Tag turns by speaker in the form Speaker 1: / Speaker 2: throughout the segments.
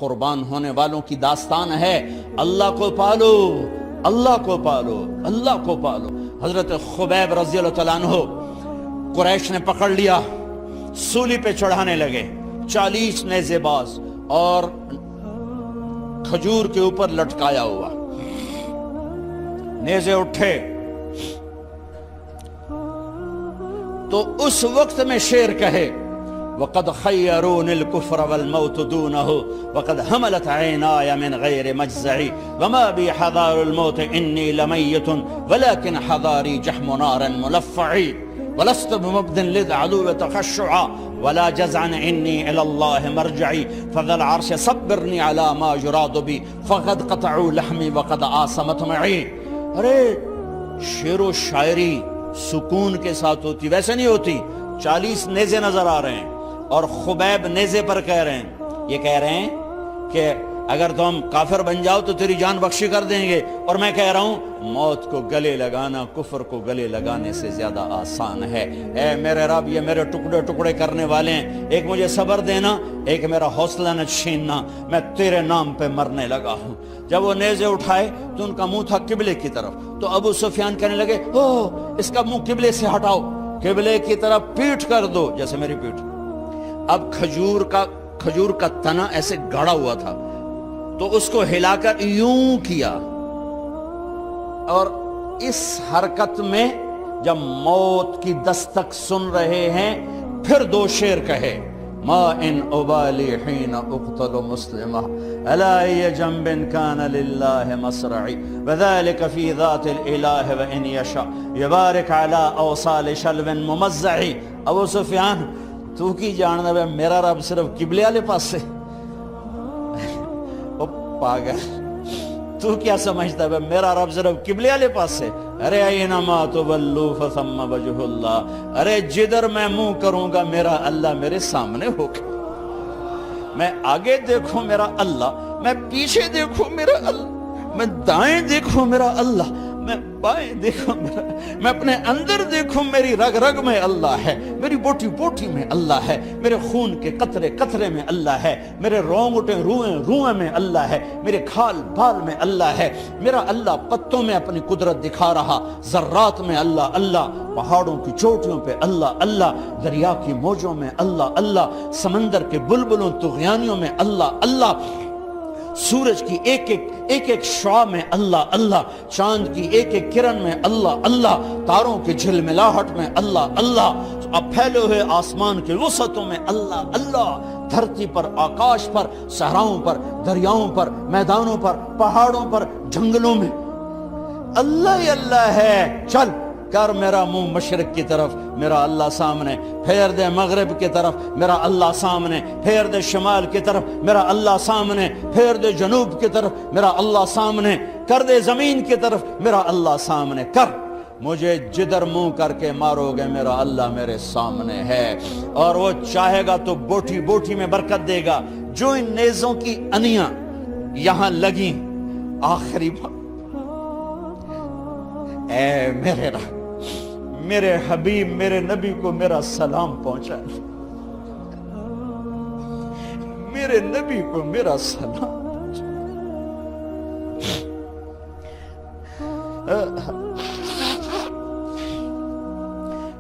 Speaker 1: قربان ہونے والوں کی داستان ہے، اللہ کو پالو، اللہ کو پالو، اللہ کو پالو۔ حضرت خبیب رضی اللہ تعالیٰ عنہ قریش نے پکڑ لیا، سولی پہ چڑھانے لگے، 40 نیزے باز اور کھجور کے اوپر لٹکایا ہوا، نیزے اٹھے تو اس وقت میں شعر کہے وَقَدْ خَيَّرُونِ الْكُفْرَ وَالْمَوْتُ دُونَهُ وَقَدْ حَمَلَتْ عَيْنَايَ مِنْ غَيْرِ مَجْزَعِ وَمَا بِي حَذَارُ الْمَوْتِ إِنِّي لَمَيِّتٌ وَلَكِنْ حَذَارِي جَحْمُ نَارٍ مُلَفَّعِ وَلَسْتُ بِمُبْدٍ لِلْعَدُوِّ تَخَشُّعًا وَلَا جَزْعًا إِنِّي إِلَى اللَّهِ مَرْجِعِي فَذَا الْعَرْشِ صَبِّرْنِي عَلَى مَا يُرَادُ بِي فَقَدْ قَطَعُوا لَحْمِي وَقَدْ آسَمَتْ مَعِي۔ ارے شعر و شاعری سکون کے ساتھ ہوتی، ویسے نہیں ہوتی۔ 40 نیزے نظر آ رہے ہیں اور خبیب نیزے پر کہہ رہے ہیں، یہ کہہ رہے ہیں کہ اگر تم کافر بن جاؤ تو تیری جان بخشی کر دیں گے، اور میں کہہ رہا ہوں موت کو گلے لگانا کفر کو گلے لگانے سے زیادہ آسان ہے۔ اے میرے رب، یہ میرے ٹکڑے ٹکڑے کرنے والے ہیں، ایک مجھے صبر دینا، ایک میرا حوصلہ نہ چھیننا، میں تیرے نام پہ مرنے لگا ہوں۔ جب وہ نیزے اٹھائے تو ان کا منہ تھا قبلے کی طرف، تو ابو سفیان کہنے لگے اس کا منہ قبلے سے ہٹاؤ، قبلے کی طرف پیٹھ کر دو، جیسے میری پیٹھ۔ اب کھجور کا تنا ایسے گاڑا ہوا تھا تو اس کو ہلا کر یوں کیا، اور اس حرکت میں جب موت کی دستک سن رہے ہیں پھر 2 شعر کہے ما ان ابالی حین اقتل مسلمہ الا ای جنب کان للہ مصرعی وذالک فی ذات الالہ وان یشاء یبارک علی اوصال شلو ممزعی۔ ابو سفیان تو کی جاننا ہے میرا رب صرف قبلے والے پاس سے؟ او پاگل، تو کیا سمجھتا ہے میرا رب صرف قبلے والے پاس سے؟ ارے اینما تولوا فثم وجہ اللہ، ارے جدھر میں منہ کروں گا میرا اللہ میرے سامنے ہوگا۔ میں آگے دیکھوں میرا اللہ، میں پیچھے دیکھوں میرا اللہ، میں دائیں دیکھوں میرا اللہ، میں بائیں دیکھوں میرا، میں اپنے اندر دیکھوں میری رگ رگ میں اللہ ہے، میری بوٹی بوٹی میں اللہ ہے، میرے خون کے قطرے قطرے میں اللہ ہے، میرے رونگٹے روئیں روئیں میں اللہ ہے، میرے کھال بال میں اللہ ہے، میرا اللہ پتوں میں اپنی قدرت دکھا رہا، ذرات میں اللہ اللہ، پہاڑوں کی چوٹیوں پہ اللہ اللہ، دریا کی موجوں میں اللہ اللہ، سمندر کے بلبلوں طغیانیوں میں اللہ اللہ، سورج کی ایک ایک شعاع میں اللہ اللہ، چاند کی ایک ایک کرن میں اللہ اللہ، تاروں کی جھلملاہٹ میں اللہ اللہ، اب پھیلے ہوئے آسمان کے وسعتوں میں اللہ اللہ، دھرتی پر، آکاش پر، صحراؤں پر، دریاؤں پر، میدانوں پر، پہاڑوں پر، جنگلوں میں اللہ ہی اللہ ہے۔ چل کر میرا منہ مشرق کی طرف، میرا اللہ سامنے، پھیر دے مغرب کی طرف، میرا اللہ سامنے، پھیر دے شمال کی طرف، میرا اللہ سامنے، پھیر دے جنوب کی طرف، میرا اللہ سامنے، کر دے زمین کی طرف، میرا اللہ سامنے کر، مجھے جدھر منہ کر کے مارو گے میرا اللہ میرے سامنے ہے، اور وہ چاہے گا تو بوٹی بوٹی میں برکت دے گا۔ جو ان نیزوں کی انیاں یہاں لگیں، آخری بات، اے میرے رب، میرے حبیب میرے نبی کو میرا سلام پہنچا، میرے نبی کو میرا سلام پہنچا۔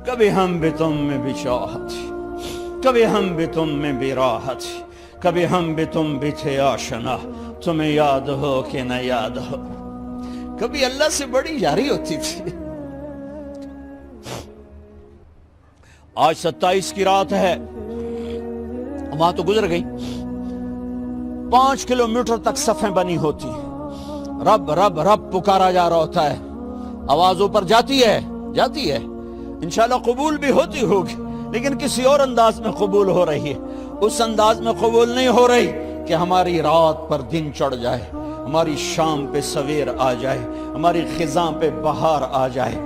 Speaker 1: کبھی ہم بھی تم میں بھی چاہت، کبھی ہم بھی تم میں بھی راحت، کبھی ہم بھی تم بھی تھے آشنا، تمہیں یاد ہو کہ نہ یاد ہو، کبھی اللہ سے بڑی یاری ہوتی تھی۔ آج 27 کی رات ہے، وہاں تو گزر گئی، 5 کلومیٹر تک صفیں بنی ہوتی، رب رب رب پکارا جا رہا ہوتا ہے، آواز اوپر جاتی ہے انشاءاللہ قبول بھی ہوتی ہوگی، لیکن کسی اور انداز میں قبول ہو رہی ہے، اس انداز میں قبول نہیں ہو رہی کہ ہماری رات پر دن چڑھ جائے، ہماری شام پہ سویر آ جائے، ہماری خزاں پہ بہار آ جائے،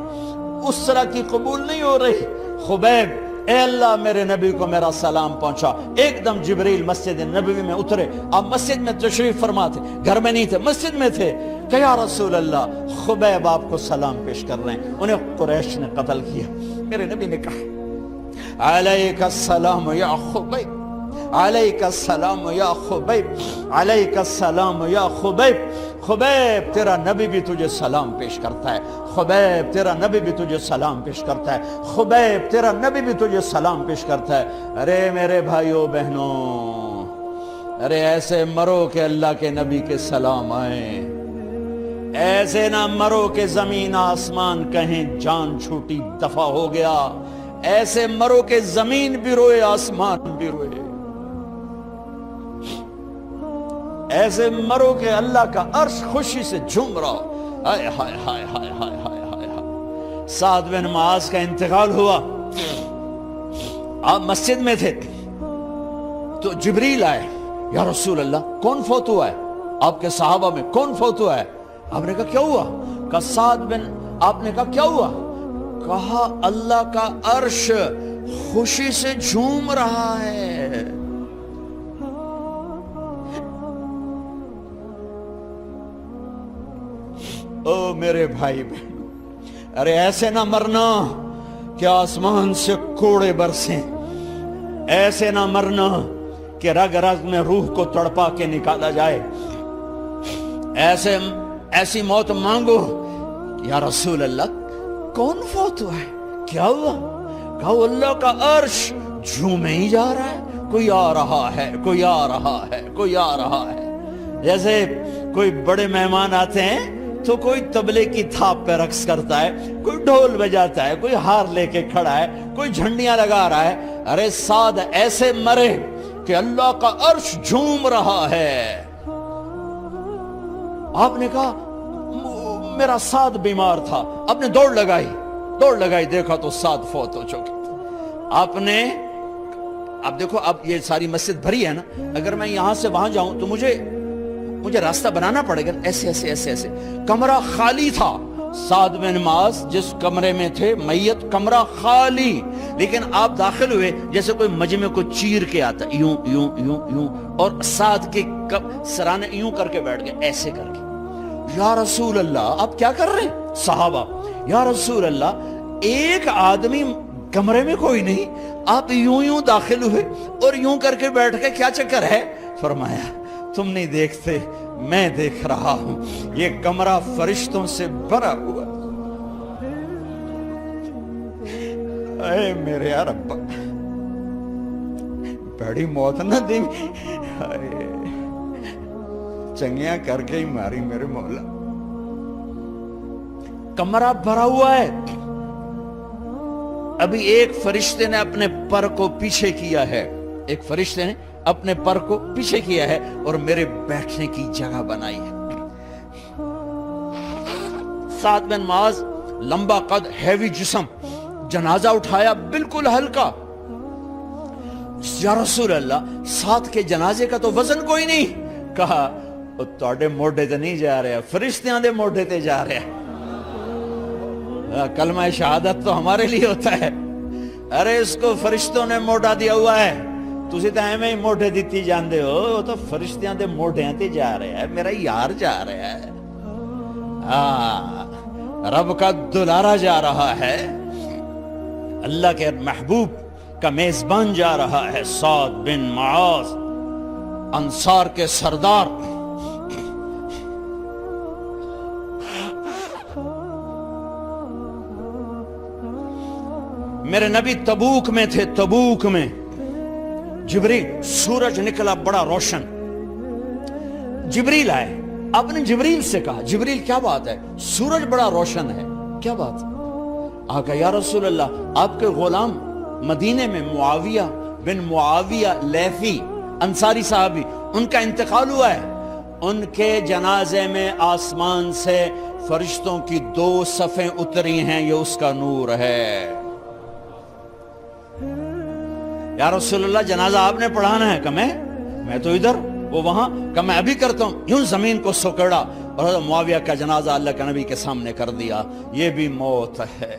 Speaker 1: اس طرح کی قبول نہیں ہو رہی۔ خبیب، اے اللہ میرے نبی کو میرا سلام پہنچا۔ ایک دم جبریل مسجد نبوی میں اترے، آپ مسجد میں تشریف فرما تھے، گھر میں نہیں تھے، مسجد میں تھے، کہ یا رسول اللہ خبیب آپ کو سلام پیش کر رہے ہیں، انہیں قریش نے قتل کیا۔ میرے نبی نے کہا علیک السلام یا خبیب، علیک السلام یا خبیب، علیک السلام یا خبیب۔ خبیب تیرا نبی بھی تجھے سلام پیش کرتا ہے، خبیب تیرا نبی بھی تجھے سلام پیش کرتا ہے، خبیب تیرا نبی بھی تجھے سلام پیش کرتا ہے۔ ارے میرے بھائیوں بہنوں، ارے ایسے مرو کہ اللہ کے نبی کے سلام آئیں، ایسے نہ مرو کہ زمین آسمان کہیں جان چھوٹی دفع ہو گیا، ایسے مرو کہ زمین بھی روئے آسمان بھی روئے، ایسے مرو کہ اللہ کا عرش خوشی سے جھوم رہا ہو۔ ہائے ہائے ہائے ہائے ہائے ہائے ہائے ہائے۔ سعد بن معاذ کا انتقال ہوا، آپ مسجد میں تھے تو جبریل آئے، یا رسول اللہ کون فوت ہوا ہے؟ آپ کے صحابہ میں کون فوت ہوا ہے؟ آپ نے کہا کیا ہوا؟ کہا سعد بن، آپ نے کہا کیا ہوا؟ کہا اللہ کا عرش خوشی سے جھوم رہا ہے۔ او میرے بھائی بہن، ارے ایسے نہ مرنا کہ آسمان سے کوڑے برسیں، ایسے نہ مرنا کہ رگ رگ میں روح کو تڑپا کے نکالا جائے، ایسی موت مانگو۔ یا رسول اللہ کون فوت ہوا ہے؟ کیا ہوا؟ کہا اللہ کا عرش جھومے ہی جا رہا ہے، کوئی آ رہا ہے، کوئی آ رہا ہے، کوئی آ رہا ہے۔ جیسے کوئی بڑے مہمان آتے ہیں تو کوئی طبلے کی تھاپ پہ رقص کرتا ہے، کوئی ڈھول بجاتا ہے، کوئی ہار لے کے کھڑا ہے، کوئی جھنڈیاں لگا رہا ہے۔ ارے سعد ایسے مرے کہ اللہ کا عرش جھوم رہا ہے۔ آپ نے کہا میرا سعد بیمار تھا، آپ نے دوڑ لگائی، دیکھا تو سعد فوت ہو چکے۔ آپ دیکھو، اب یہ ساری مسجد بھری ہے نا، اگر میں یہاں سے وہاں جاؤں تو مجھے راستہ بنانا پڑے گا، ایسے۔ کمرہ خالی تھا، سعد بن معاذ جس کمرے میں تھے میت، کمرہ خالی، لیکن آپ داخل ہوئے جیسے کوئی مجمع کو چیر کے آتا، یوں یوں یوں یوں، اور سعد کے سرانے یوں کر کے بیٹھ گئے، ایسے کر کے۔ یا رسول اللہ آپ کیا کر رہے ہیں؟ صحابہ، یا رسول اللہ ایک آدمی کمرے میں کوئی نہیں، آپ یوں داخل ہوئے اور یوں کر کے بیٹھ کے، کیا چکر ہے؟ فرمایا تم نہیں دیکھتے، میں دیکھ رہا ہوں، یہ کمرہ فرشتوں سے بھرا ہوا۔ اے میرے رب، بڑی موت نہ دی، چنگیاں کر کے ہی ماری میرے مولا۔ کمرہ بھرا ہوا ہے، ابھی ایک فرشتے نے اپنے پر کو پیچھے کیا ہے، ایک فرشتے نے اپنے پر کو پیچھے کیا ہے اور میرے بیٹھنے کی جگہ بنائی ہے۔ سعد بن معاذ لمبا قد، ہیوی جسم، جنازہ اٹھایا بالکل ہلکا۔ یا رسول اللہ سعد کے جنازے کا تو وزن کوئی نہیں۔ کہا تواڈے موڈے تے نہیں جا رہا، فرشتیاں دے موڈے تے جا رہا۔ کلمہ شہادت تو ہمارے لیے ہوتا ہے، ارے اس کو فرشتوں نے موڈا دیا ہوا ہے، تسی تو ایویں ہی موڈے دیتی جاندے ہو، وہ تو فرشتیاں دے موڈیاں تے جا رہا ہے، میرا یار جا رہا ہے، رب کا دلارا جا رہا ہے، اللہ کے محبوب کا میزبان جا رہا ہے۔ سعد بن معاذ انصار کے سردار، میرے نبی تبوک میں تھے، تبوک میں جبریل، سورج نکلا بڑا روشن، جبریل آئے، آپ نے جبریل سے کہا جبریل کیا بات ہے، سورج بڑا روشن ہے، کیا بات ہے؟ آقا یا رسول اللہ آپ کے غلام مدینے میں معاویہ بن معاویہ لیثی انصاری صحابی، ان کا انتقال ہوا ہے، ان کے جنازے میں آسمان سے فرشتوں کی 2 صفیں اتری ہیں، یہ اس کا نور ہے۔ یا رسول اللہ جنازہ آپ نے پڑھانا ہے؟ کہ میں تو ادھر، وہ وہاں، کہ میں ابھی کرتا ہوں۔ یوں زمین کو سکڑا اور معاویہ کا جنازہ اللہ کے نبی کے سامنے کر دیا۔ یہ بھی موت ہے۔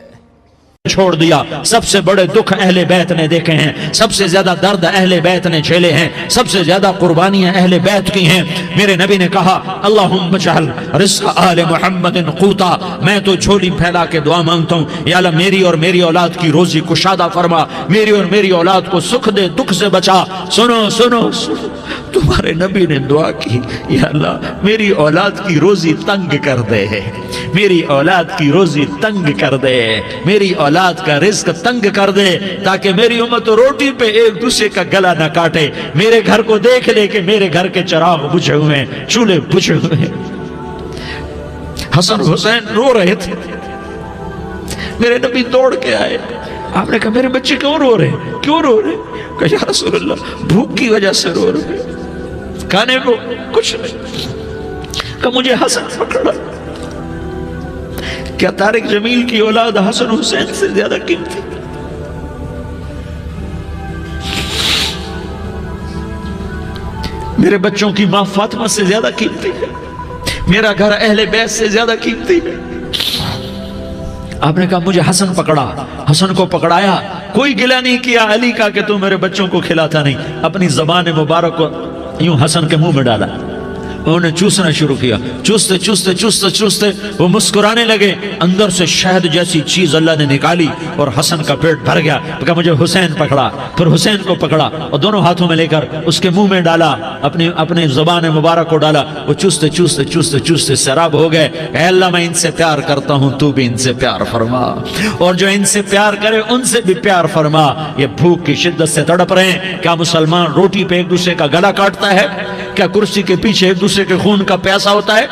Speaker 2: چھوڑ دیا. سب سے بڑے دکھ اہل بیت نے دیکھے ہیں, سب سے زیادہ درد اہل بیت نے جھیلے ہیں, سب سے زیادہ قربانیاں اہل بیت کی ہیں. میرے نبی نے کہا اللہم اجعل رزق آل محمد قوتا, میں تو جھولی پھیلا کے دعا مانگتا ہوں, یا اللہ میری اور میری اولاد کی روزی کشادہ فرما, میری اور میری اولاد کو سکھ دے, دکھ سے بچا. سنو سنو سنو, تمہارے نبی نے دعا کی, یا اللہ میری اولاد کی روزی تنگ کر دے, میری اولاد کی روزی تنگ کر دے, میری اولاد کا رزق تنگ کر دے, تاکہ میری امت روٹی پہ ایک دوسرے کا گلا نہ کاٹے. میرے گھر کو دیکھ لے کہ میرے گھر کے چراغ بجھے ہوئے ہیں, چولہے بجھے ہوئے ہیں. حسن حسین رو رہے تھے, میرے نبی دوڑ کے آئے. آپ نے کہا میرے بچے کیوں رو رہے ہیں, کیوں رو رہے ہیں؟ کہا یا رسول اللہ بھوک کی وجہ سے رو رہے ہیں, کھانے کو کچھ نہیں. کہا مجھے حسن پکڑا. کیا طارق جمیل کی اولاد حسن حسین سے زیادہ قیمتی؟ میرے بچوں کی ماں فاطمہ سے زیادہ قیمتی ہے, میرا گھر اہل بیت سے زیادہ قیمتی ہے. آپ نے کہا مجھے حسن پکڑا. حسن کو پکڑایا, کوئی گلہ نہیں کیا علی کا کہ تو میرے بچوں کو کھلاتا نہیں. اپنی زبان مبارک کو یوں حسن کے منہ میں ڈالا, انہوں نے چوسنا شروع کیا. چوستے چوستے چوستے چوستے وہ مسکرانے لگے. اندر سے شہد جیسی چیز اللہ نے نکالی اور حسن کا پیٹ بھر گیا. کہا مجھے حسین پکڑا. پھر حسین کو پکڑا اور دونوں ہاتھوں میں لے کر اس کے منہ میں ڈالا, اپنی زبان مبارک کو ڈالا. وہ چوستے چوستے چوستے چوستے سیراب ہو گئے. اے اللہ میں ان سے پیار کرتا ہوں, تو بھی ان سے پیار فرما, اور جو ان سے پیار کرے ان سے بھی پیار فرما. یہ بھوک کی شدت سے تڑپ رہے ہیں. کیا مسلمان روٹی پہ ایک دوسرے کا گلا کاٹتا ہے؟ کیا کرسی کے پیچھے ایک دوسرے کے خون کا پیاسا ہوتا ہے؟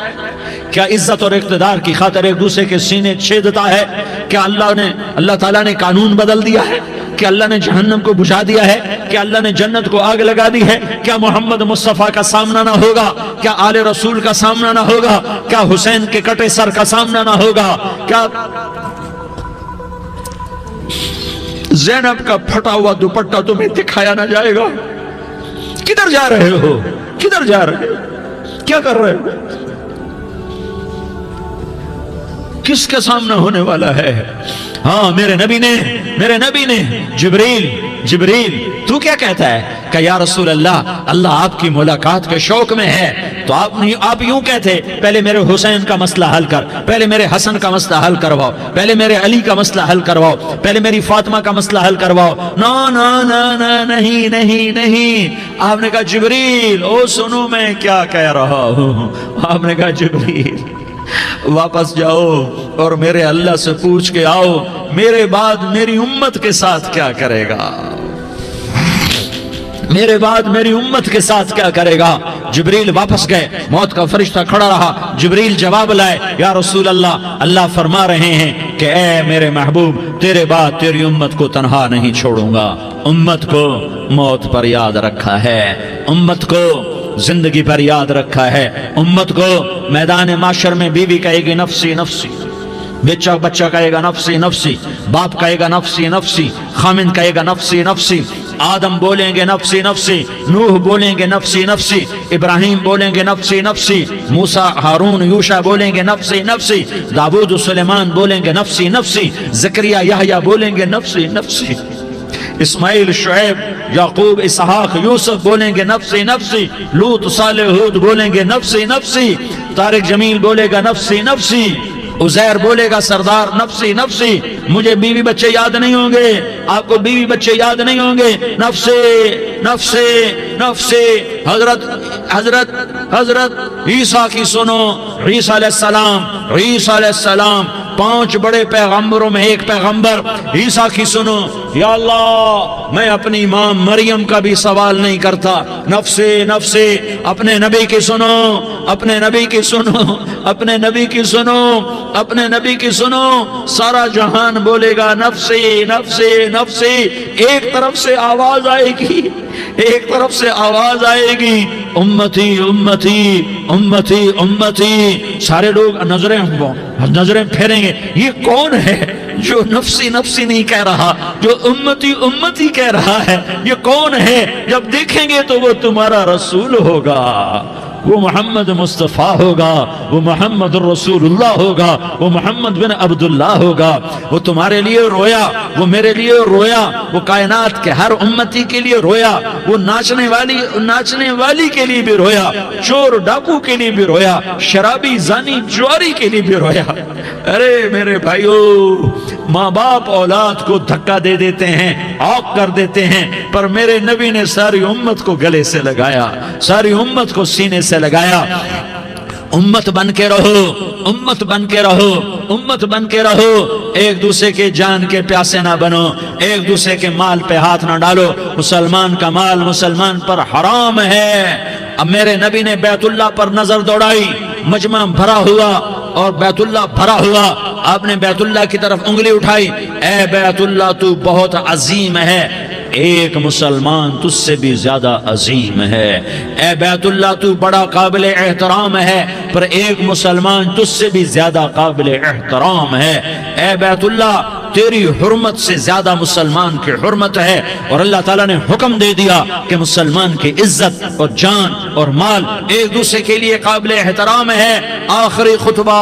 Speaker 2: کیا عزت اور اقتدار کی خاطر ایک دوسرے کے سینے چھیدتا ہے؟ کیا اللہ تعالیٰ نے قانون بدل دیا ہے؟ کیا اللہ نے جہنم کو بجھا دیا ہے؟ کیا اللہ نے جنت کو آگ لگا دی ہے؟ کیا محمد مصطفیٰ کا سامنا نہ ہوگا؟ کیا آل رسول کا سامنا نہ ہوگا؟ کیا حسین کے کٹے سر کا سامنا نہ ہوگا؟ کیا زینب کا پھٹا ہوا دوپٹہ تمہیں دکھایا نہ جائے گا؟ کدھر جا رہے ہو؟ کدھر جا رہے ہو؟ کیا کر رہے ہو؟ کس کے سامنے ہونے والا ہے؟ ہاں میرے نبی نے جبریل تو کیا کہتا ہے؟ کہ یا رسول اللہ آپ کی ملاقات کے شوق میں ہے. تو آپ یوں کہتے پہلے میرے حسین کا مسئلہ حل کر, پہلے میرے حسن کا مسئلہ حل کرواؤ, پہلے میرے علی کا مسئلہ حل کرواؤ, پہلے میری فاطمہ کا مسئلہ حل کرواؤ. نہیں. آپ نے کہا جبریل او سنو میں کیا کہہ رہا ہوں. آپ نے کہا جبریل واپس جاؤ اور میرے اللہ سے پوچھ کے آؤ میرے بعد میری امت کے ساتھ کیا کرے گا, میرے بعد میری امت کے ساتھ کیا کرے گا. جبریل واپس گئے, موت کا فرشتہ کھڑا رہا. جبریل جواب لائے, یا رسول اللہ فرما رہے ہیں کہ اے میرے محبوب تیرے بعد تیری امت کو تنہا نہیں چھوڑوں گا. امت کو موت پر یاد رکھا ہے, امت کو زندگی پر یاد رکھا ہے, امت کو میدان معاشر میں بیوی کہے گی نفسی نفسی, بچہ کہے گا نفسی نفسی, باپ کہے گا نفسی نفسی, خامن کہے گا نفسی نفسی, آدم بولیں گے نفسی نفسی, نوح بولیں گے نفسی نفسی, ابراہیم بولیں گے نفسی نفسی, موسیٰ ہارون یوشع بولیں گے نفسی نفسی, داؤد سلیمان بولیں گے نفسی نفسی, زکریا یحییٰ بولیں گے نفسی نفسی, اسماعیل شعیب یعقوب اسحاق یوسف بولیں گے نفسی نفسی, لوط صالح ہود بولیں گے نفسی نفسی, طارق جمیل بولے گا نفسی نفسی, عزیر بولے گا سردار نفسی نفسی. مجھے بیوی بچے یاد نہیں ہوں گے, آپ کو بیوی بچے یاد نہیں ہوں گے, نفسی نفسی نفسی. حضرت عیسیٰ کی سنو, عیسیٰ علیہ السلام 5 بڑے پیغمبروں میں ایک پیغمبر عیسیٰ کی سنو. یا اللہ میں اپنی ماں مریم کا بھی سوال نہیں کرتا, نفسی نفسی. اپنے نبی کی سنو, اپنے نبی کی سنو, اپنے نبی کی سنو, اپنے نبی کی سنو. سارا جہان بولے گا نفسی نفسی نفسی. ایک طرف سے آواز آئے گی, ایک طرف سے آواز آئے گی امتی امتی امتی امتی. سارے لوگ نظریں پھیریں گے, یہ کون ہے جو نفسی نفسی نہیں کہہ رہا, جو امتی امتی کہہ رہا ہے؟ یہ کون ہے؟ جب دیکھیں گے تو وہ تمہارا رسول ہوگا. وہ محمد مصطفیٰ ہوگا، وہ محمد الرسول اللہ ہوگا، وہ محمد بن عبداللہ ہوگا۔ وہ تمہارے لیے رویا، وہ میرے لیے رویا، وہ کائنات کے ہر امتی کے لیے رویا، وہ ناچنے والی کے لیے بھی رویا، چور ڈاکو کے لیے بھی رویا، شرابی زانی جواری کے لیے بھی رویا۔ ارے میرے بھائیو، ماں باپ اولاد کو دھکا دے دیتے ہیں، عوق کر دیتے ہیں، پر میرے نبی نے ساری امت کو گلے سے لگایا، ساری امت کو سینے سے لگایا۔ امت بن کے رہو، امت بن کے رہو، امت بن کے رہو، ایک دوسرے کے جان کے پیاسے نہ بنو، ایک دوسرے کے مال پہ ہاتھ نہ ڈالو۔ مسلمان کا مال مسلمان پر حرام ہے۔ اب میرے نبی نے بیت اللہ پر نظر دوڑائی، مجمع بھرا ہوا اور بیت اللہ بھرا ہوا، آپ نے بیت اللہ کی طرف انگلی اٹھائی، اے بیت اللہ تو بہت عظیم ہے، ایک مسلمان تجھ سے بھی زیادہ عظیم ہے۔ اے بیت اللہ تو بڑا قابل احترام ہے، پر ایک مسلمان تجھ سے بھی زیادہ قابل احترام ہے۔ اے بیت اللہ تیری حرمت سے زیادہ مسلمان کی حرمت ہے، اور اللہ تعالیٰ نے حکم دے دیا کہ مسلمان کی عزت اور جان اور مال ایک دوسرے کے لیے قابل احترام ہے۔ آخری خطبہ،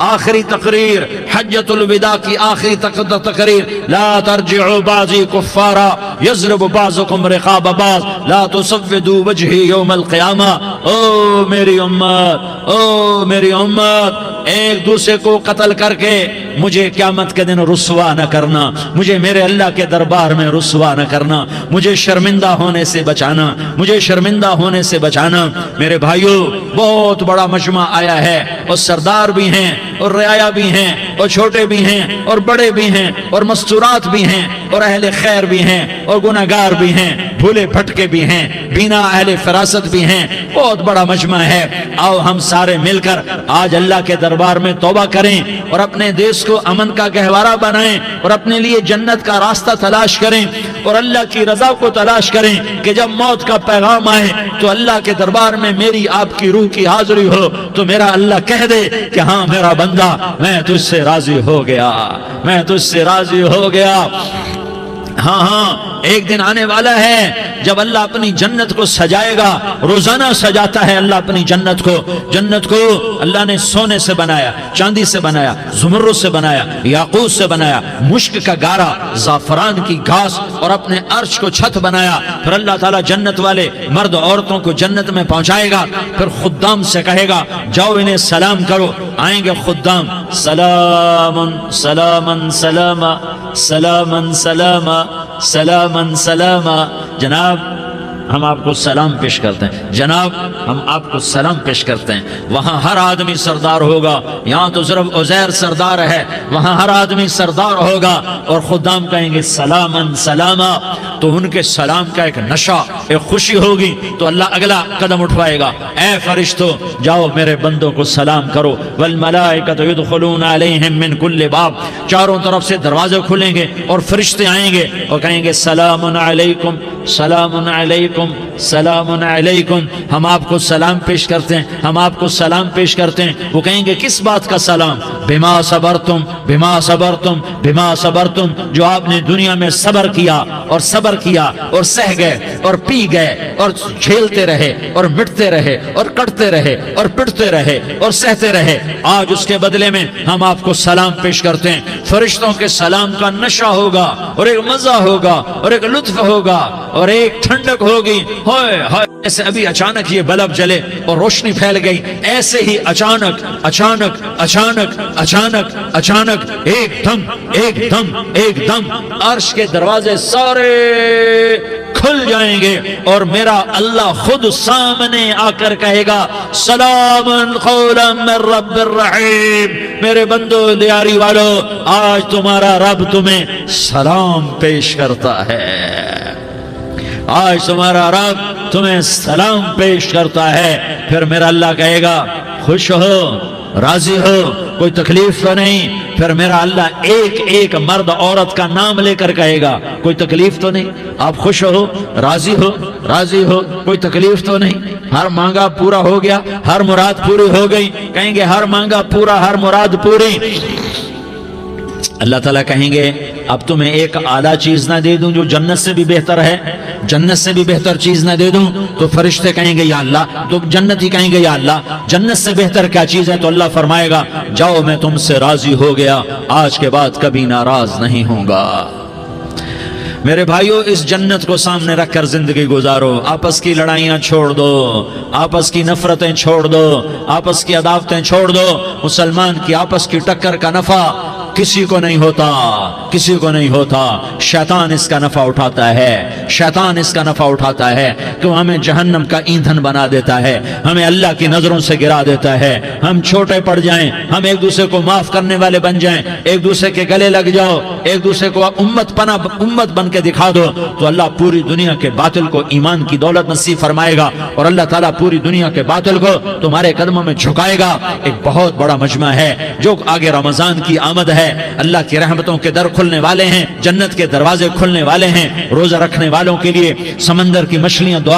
Speaker 2: آخری تقریر، حجۃ الوداع کی آخری تقریر، لا ترجعوا بعضی کفارا یضرب بعضکم رقاب بعض لا تسودوا وجہی یوم القیامہ۔ او میری امت، او میری امت، ایک دوسرے کو قتل کر کے مجھے قیامت کے دن رسوا نہ کرنا، مجھے میرے اللہ کے دربار میں رسوا نہ کرنا، مجھے شرمندہ ہونے سے بچانا، مجھے شرمندہ ہونے سے بچانا۔ میرے بھائیو، بہت بڑا مجمع آیا ہے، اور سردار بھی ہیں اور رعایا بھی ہیں اور چھوٹے بھی ہیں اور بڑے بھی ہیں اور مستورات بھی ہیں اور اہل خیر بھی ہیں اور گناہگار بھی ہیں، بھولے بھٹکے بھی ہیں، بینا اہل فراست بھی ہیں، بہت بڑا مجمع ہے۔ آؤ ہم سارے مل کر آج اللہ کے دربار میں توبہ کریں اور اپنے دیش کو امن کا گہوارہ بنائیں اور اپنے لیے جنت کا راستہ تلاش کریں اور اللہ کی رضا کو تلاش کریں کہ جب موت کا پیغام آئے تو اللہ کے دربار میں میری آپ کی روح کی حاضری ہو تو میرا اللہ کہہ دے کہ ہاں میرا بندہ، میں تجھ سے راضی ہو گیا، میں تجھ سے راضی ہو گیا۔ ہاں ہاں، ایک دن آنے والا ہے جب اللہ اپنی جنت کو سجائے گا، روزانہ سجاتا ہے اللہ اپنی جنت کو۔ جنت کو اللہ نے سونے سے بنایا، چاندی سے بنایا، زمرد سے بنایا، یاقوت سے بنایا، مشک کا گارا، زعفران کی گھاس اور اپنے عرش کو چھت بنایا۔ پھر اللہ تعالیٰ جنت والے مرد عورتوں کو جنت میں پہنچائے گا، پھر خدام سے کہے گا جاؤ انہیں سلام کرو۔ آئیں گے خدام، سلام سلام سلام سلام سلام سلام سلام، جناب ہم آپ کو سلام پیش کرتے ہیں، جناب ہم آپ کو سلام پیش کرتے ہیں۔ وہاں ہر آدمی سردار ہوگا، یہاں تو صرف عزیر سردار ہے، وہاں ہر آدمی سردار ہوگا، اور خدام کہیں گے سلامن سلاما، تو ان کے سلام کا ایک نشہ، ایک خوشی ہوگی، تو اللہ اگلا قدم اٹھوائے گا، اے فرشتوں جاؤ میرے بندوں کو سلام کرو۔ والملائکۃ یدخلون علیہم من کل باب، چاروں طرف سے دروازے کھلیں گے اور فرشتے آئیں گے اور کہیں گے سلام علیکم سلام علیکم سلام علیکم، ہم آپ کو سلام پیش کرتے ہیں، ہم آپ کو سلام پیش کرتے ہیں۔ وہ کہیں گے کس بات کا سلام؟ بما صبرتم بما صبرتم بما صبرتم، جو آپ نے دنیا میں صبر کیا اور صبر کیا اور سہ گئے اور پی گئے اور جھیلتے رہے اور مٹتے رہے اور کٹتے رہے اور پٹتے رہے اور سہتے رہے، آج اس کے بدلے میں ہم آپ کو سلام پیش کرتے ہیں۔ فرشتوں کے سلام کا نشہ ہوگا اور ایک مزہ ہوگا اور ایک لطف ہوگا اور ایک ٹھنڈک ہوگی۔ ہوئے ہوئے، ایسے ابھی اچانک یہ بلب جلے اور روشنی پھیل گئی، ایسے ہی اچانک اچانک اچانک اچانک اچانک ایک دم ایک دم ایک دم عرش کے دروازے سارے کھل جائیں گے اور میرا اللہ خود سامنے آ کر کہے گا سلام قولا من رب الرحیم، میرے بندو دیاری والو، آج تمہارا رب تمہیں سلام پیش کرتا ہے، آج تمہارا رب تمہیں سلام پیش کرتا ہے۔ پھر میرا اللہ کہے گا خوش ہو، راضی ہو، کوئی تکلیف تو نہیں؟ پھر میرا اللہ ایک ایک مرد عورت کا نام لے کر کہے گا کوئی تکلیف تو نہیں؟ آپ خوش ہو، راضی ہو، راضی ہو، کوئی تکلیف تو نہیں؟ ہر مانگا پورا ہو گیا، ہر مراد پوری ہو گئی؟ کہیں گے ہر مانگا پورا، ہر مراد پوری۔ اللہ تعالیٰ کہیں گے اب تمہیں ایک اعلیٰ چیز نہ دے دوں جو جنت سے بھی بہتر ہے؟ جنت سے بھی بہتر چیز نہ دے دوں تو فرشتے کہیں گے یا اللہ، تو جنتی کہیں گے یا اللہ جنت سے بہتر کیا چیز ہے؟ تو اللہ فرمائے گا جاؤ میں تم سے راضی ہو گیا، آج کے بعد کبھی ناراض نہیں ہوں گا۔ میرے بھائیو، اس جنت کو سامنے رکھ کر زندگی گزارو، آپس کی لڑائیاں چھوڑ دو، آپس کی نفرتیں چھوڑ دو، آپس کی عداوتیں چھوڑ دو۔ مسلمان کی آپس کی ٹکر کا نفع کسی کو نہیں ہوتا، کسی کو نہیں ہوتا، شیطان اس کا نفع اٹھاتا ہے، شیطان اس کا نفع اٹھاتا ہے کہ وہ ہمیں جہنم کا ایندھن بنا دیتا ہے، ہمیں اللہ کی نظروں سے گرا دیتا ہے، ہم چھوٹے پڑ جائیں، ہم ایک دوسرے کو معاف کرنے والے بن جائیں، ایک دوسرے کے گلے لگ جاؤ، ایک دوسرے کو امت بن کے دکھا دو، تو اللہ پوری دنیا کے باطل کو ایمان کی دولت نصیب فرمائے گا، اور اللہ تعالیٰ پوری دنیا کے باطل کو تمہارے قدموں میں جھکائے گا۔ ایک بہت بڑا مجمع ہے جو آگے رمضان کی آمد ہے، اللہ کی رحمتوں کے در کھلنے والے ہیں، جنت کے دروازے کھلنے والے ہیں، روزہ رکھنے والوں کے لیے سمندر کی مچھلیاں دعا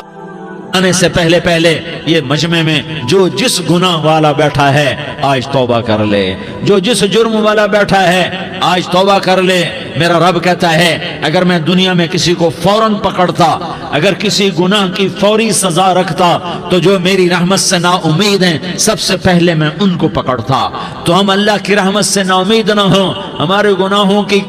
Speaker 2: آنے سے پہلے یہ مجمع میں جو جس گناہ والا بیٹھا ہے آج توبہ کر لے، جو جس جرم والا بیٹھا ہے آج توبہ کر لے۔ میرا رب کہتا ہے اگر میں دنیا میں کسی کو فوراً پکڑتا، اگر کسی گناہ کی فوری سزا رکھتا تو جو میری رحمت سے نا امید ہیں سب سے پہلے میں ان کو پکڑتا۔ تو ہم اللہ کی رحمت سے نا امید نہ ہوں، ہمارے گناہوں کی